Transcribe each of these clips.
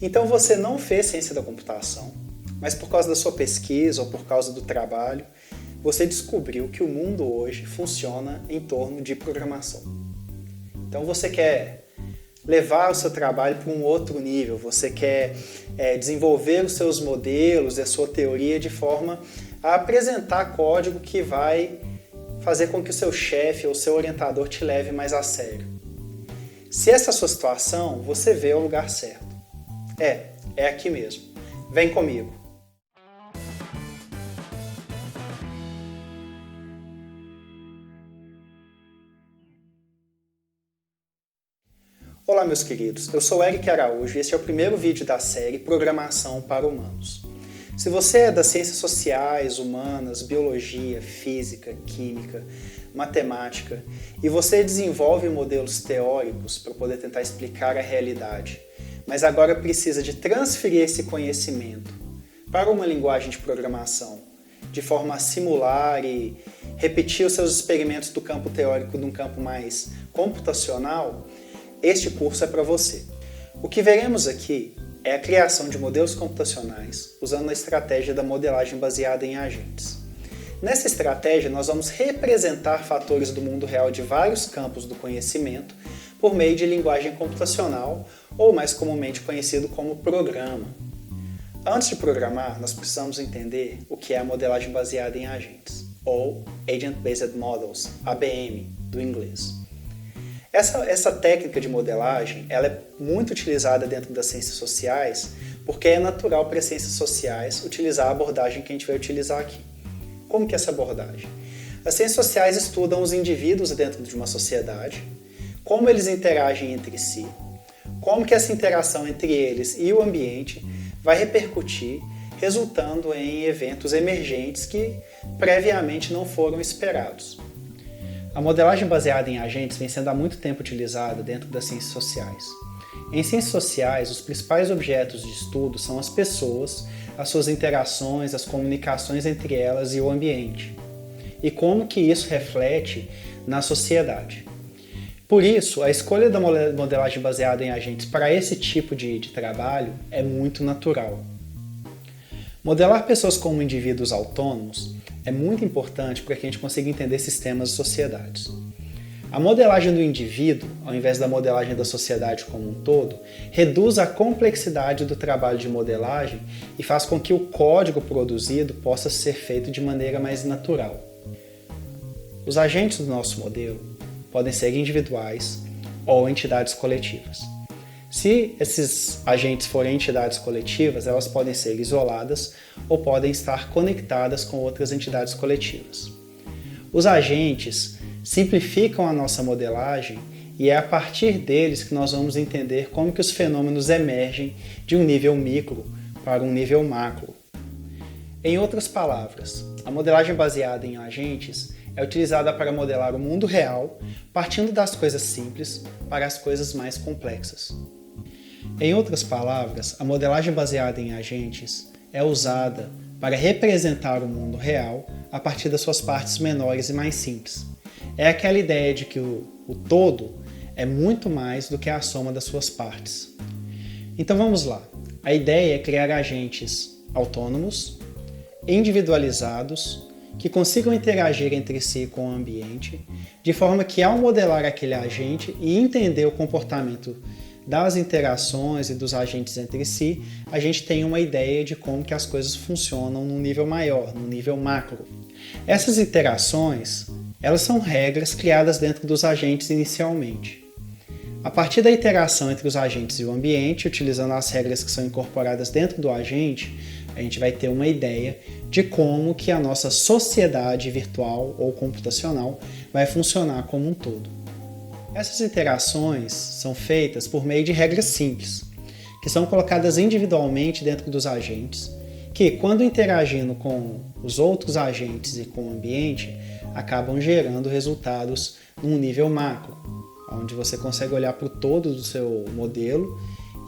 Então você não fez ciência da computação, mas por causa da sua pesquisa ou por causa do trabalho, você descobriu que o mundo hoje funciona em torno de programação. Então você quer levar o seu trabalho para um outro nível, você quer desenvolver os seus modelos e a sua teoria de forma a apresentar código que vai fazer com que o seu chefe ou o seu orientador te leve mais a sério. Se essa é a sua situação, você veio ao lugar certo. É aqui mesmo. Vem comigo. Olá meus queridos, eu sou Eric Araújo e este é o primeiro vídeo da série Programação para Humanos. Se você é das ciências sociais, humanas, biologia, física, química, matemática e você desenvolve modelos teóricos para poder tentar explicar a realidade, mas agora precisa de transferir esse conhecimento para uma linguagem de programação, de forma a simular e repetir os seus experimentos do campo teórico num campo mais computacional, este curso é para você. O que veremos aqui é a criação de modelos computacionais usando a estratégia da modelagem baseada em agentes. Nessa estratégia, nós vamos representar fatores do mundo real de vários campos do conhecimento por meio de linguagem computacional, ou mais comumente conhecido como programa. Antes de programar, nós precisamos entender o que é a modelagem baseada em agentes, ou Agent Based Models, ABM, do inglês. Essa técnica de modelagem ela é muito utilizada dentro das ciências sociais porque é natural para as ciências sociais utilizar a abordagem que a gente vai utilizar aqui. Como que é essa abordagem? As ciências sociais estudam os indivíduos dentro de uma sociedade, como eles interagem entre si, como que essa interação entre eles e o ambiente vai repercutir, resultando em eventos emergentes que previamente não foram esperados. A modelagem baseada em agentes vem sendo há muito tempo utilizada dentro das ciências sociais. Em ciências sociais, os principais objetos de estudo são as pessoas, as suas interações, as comunicações entre elas e o ambiente, e como que isso reflete na sociedade. Por isso, a escolha da modelagem baseada em agentes para esse tipo de trabalho é muito natural. Modelar pessoas como indivíduos autônomos é muito importante para que a gente consiga entender sistemas e sociedades. A modelagem do indivíduo, ao invés da modelagem da sociedade como um todo, reduz a complexidade do trabalho de modelagem e faz com que o código produzido possa ser feito de maneira mais natural. Os agentes do nosso modelo podem ser individuais ou entidades coletivas. Se esses agentes forem entidades coletivas, elas podem ser isoladas ou podem estar conectadas com outras entidades coletivas. Os agentes simplificam a nossa modelagem e é a partir deles que nós vamos entender como que os fenômenos emergem de um nível micro para um nível macro. Em outras palavras, a modelagem baseada em agentes é utilizada para modelar o mundo real, partindo das coisas simples para as coisas mais complexas. Em outras palavras, a modelagem baseada em agentes é usada para representar o mundo real a partir das suas partes menores e mais simples. É aquela ideia de que o todo é muito mais do que a soma das suas partes. Então vamos lá. A ideia é criar agentes autônomos, individualizados, que consigam interagir entre si e com o ambiente, de forma que ao modelar aquele agente e entender o comportamento das interações e dos agentes entre si, a gente tem uma ideia de como que as coisas funcionam num nível maior, num nível macro. Essas interações, elas são regras criadas dentro dos agentes inicialmente. A partir da interação entre os agentes e o ambiente, utilizando as regras que são incorporadas dentro do agente, a gente vai ter uma ideia de como que a nossa sociedade virtual ou computacional vai funcionar como um todo. Essas interações são feitas por meio de regras simples, que são colocadas individualmente dentro dos agentes, que, quando interagindo com os outros agentes e com o ambiente, acabam gerando resultados num nível macro, onde você consegue olhar para o todo do seu modelo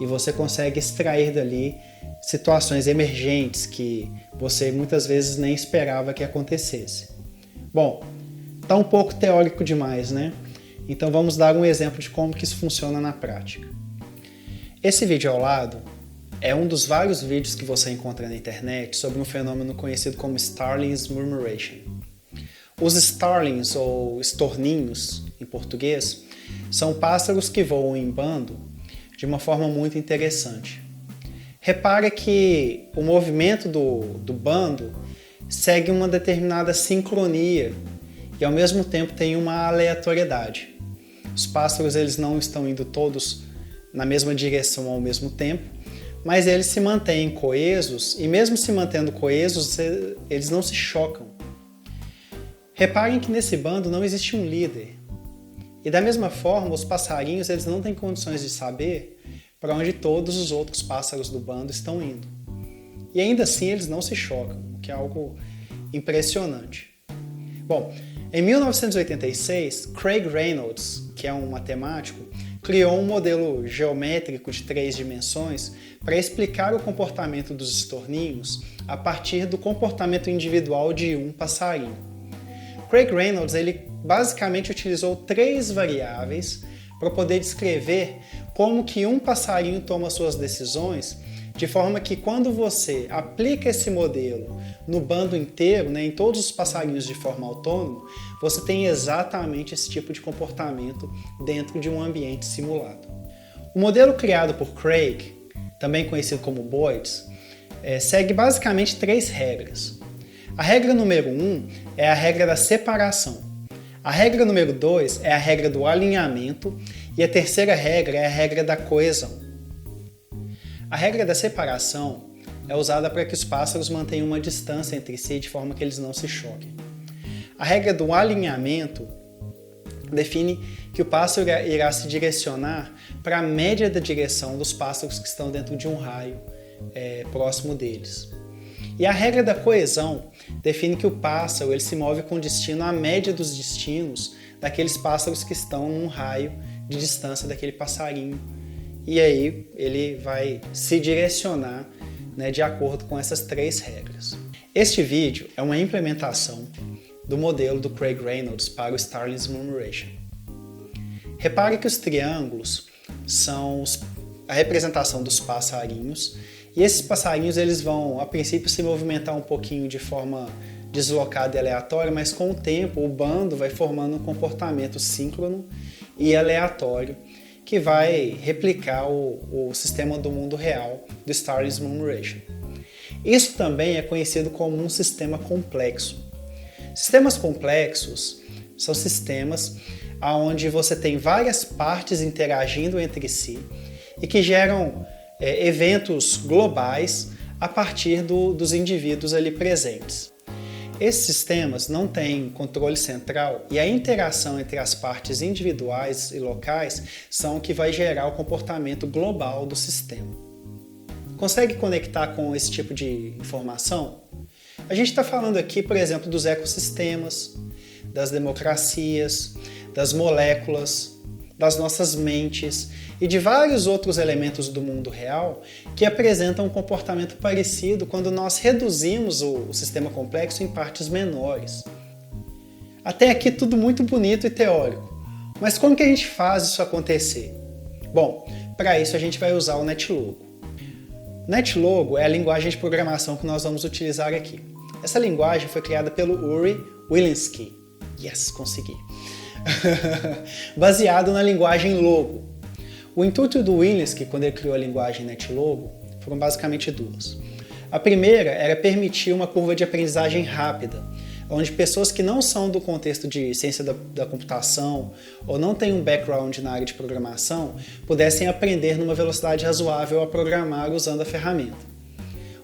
e você consegue extrair dali situações emergentes que você muitas vezes nem esperava que acontecesse. Bom, está um pouco teórico demais, né? Então vamos dar um exemplo de como que isso funciona na prática. Esse vídeo ao lado é um dos vários vídeos que você encontra na internet sobre um fenômeno conhecido como Starling's Murmuration. Os starlings, ou estorninhos em português, são pássaros que voam em bando de uma forma muito interessante. Repara que o movimento do bando segue uma determinada sincronia e ao mesmo tempo tem uma aleatoriedade. Os pássaros eles não estão indo todos na mesma direção ao mesmo tempo, mas eles se mantêm coesos e mesmo se mantendo coesos, eles não se chocam. Reparem que nesse bando não existe um líder. E da mesma forma, os passarinhos eles não têm condições de saber para onde todos os outros pássaros do bando estão indo. E ainda assim eles não se chocam, o que é algo impressionante. Bom, em 1986, Craig Reynolds, que é um matemático, criou um modelo geométrico de 3 dimensões para explicar o comportamento dos estorninhos a partir do comportamento individual de um passarinho. Craig Reynolds ele basicamente utilizou 3 variáveis para poder descrever como que um passarinho toma suas decisões, de forma que quando você aplica esse modelo no bando inteiro, em todos os passarinhos de forma autônoma, você tem exatamente esse tipo de comportamento dentro de um ambiente simulado. O modelo criado por Craig, também conhecido como Boids, segue basicamente 3 regras. A regra número 1 é a regra da separação. A regra número 2 é a regra do alinhamento e a terceira regra é a regra da coesão. A regra da separação é usada para que os pássaros mantenham uma distância entre si de forma que eles não se choquem. A regra do alinhamento define que o pássaro irá se direcionar para a média da direção dos pássaros que estão dentro de um raio próximo deles. E a regra da coesão define que o pássaro ele se move com destino à média dos destinos daqueles pássaros que estão num raio de distância daquele passarinho. E aí ele vai se direcionar de acordo com essas 3 regras. Este vídeo é uma implementação do modelo do Craig Reynolds para o Starling's Murmuration. Repare que os triângulos são a representação dos passarinhos, e esses passarinhos eles vão, a princípio, se movimentar um pouquinho de forma deslocada e aleatória, mas com o tempo o bando vai formando um comportamento síncrono e aleatório que vai replicar o sistema do mundo real do Starling's Murmuration. Isso também é conhecido como um sistema complexo. Sistemas complexos são sistemas onde você tem várias partes interagindo entre si e que geram eventos globais a partir dos indivíduos ali presentes. Esses sistemas não têm controle central e a interação entre as partes individuais e locais são o que vai gerar o comportamento global do sistema. Consegue conectar com esse tipo de informação? A gente está falando aqui, por exemplo, dos ecossistemas, das democracias, das moléculas, das nossas mentes e de vários outros elementos do mundo real que apresentam um comportamento parecido quando nós reduzimos o sistema complexo em partes menores. Até aqui tudo muito bonito e teórico, mas como que a gente faz isso acontecer? Bom, para isso a gente vai usar o NetLogo. NetLogo é a linguagem de programação que nós vamos utilizar aqui. Essa linguagem foi criada pelo Uri Wilinski. Yes, consegui! Baseado na linguagem Logo. O intuito do Wilinski, quando ele criou a linguagem NetLogo, foram basicamente 2. A primeira era permitir uma curva de aprendizagem rápida, onde pessoas que não são do contexto de ciência da computação ou não têm um background na área de programação pudessem aprender numa velocidade razoável a programar usando a ferramenta.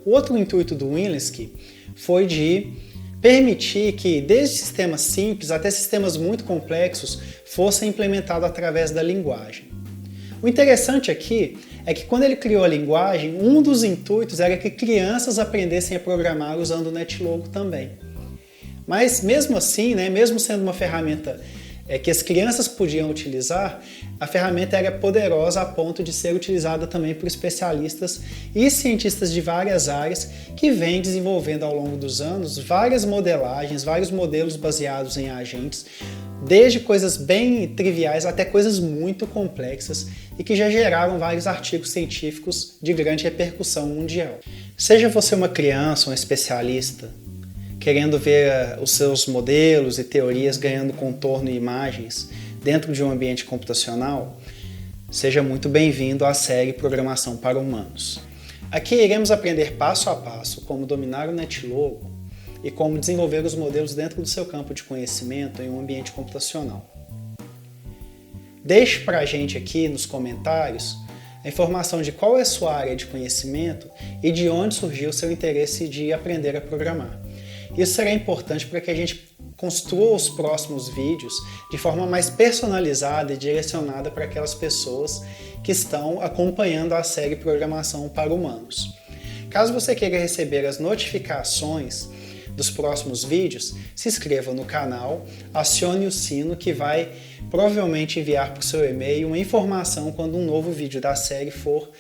O outro intuito do Wilinski foi de permitir que, desde sistemas simples até sistemas muito complexos, fossem implementados através da linguagem. O interessante aqui é que quando ele criou a linguagem, um dos intuitos era que crianças aprendessem a programar usando o NetLogo também. Mas mesmo assim, mesmo sendo uma ferramenta que as crianças podiam utilizar, a ferramenta era poderosa a ponto de ser utilizada também por especialistas e cientistas de várias áreas que vêm desenvolvendo ao longo dos anos várias modelagens, vários modelos baseados em agentes, desde coisas bem triviais até coisas muito complexas e que já geraram vários artigos científicos de grande repercussão mundial. Seja você uma criança, um especialista, querendo ver os seus modelos e teorias ganhando contorno e imagens dentro de um ambiente computacional, seja muito bem-vindo à série Programação para Humanos. Aqui iremos aprender passo a passo como dominar o NetLogo e como desenvolver os modelos dentro do seu campo de conhecimento em um ambiente computacional. Deixe para a gente aqui nos comentários a informação de qual é a sua área de conhecimento e de onde surgiu o seu interesse de aprender a programar. Isso será importante para que a gente construa os próximos vídeos de forma mais personalizada e direcionada para aquelas pessoas que estão acompanhando a série Programação para Humanos. Caso você queira receber as notificações dos próximos vídeos, se inscreva no canal, acione o sino que vai provavelmente enviar para o seu e-mail uma informação quando um novo vídeo da série for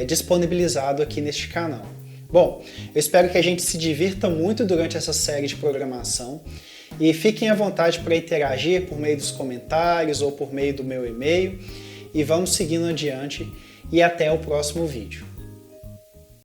disponibilizado aqui neste canal. Bom, eu espero que a gente se divirta muito durante essa série de programação e fiquem à vontade para interagir por meio dos comentários ou por meio do meu e-mail e vamos seguindo adiante e até o próximo vídeo.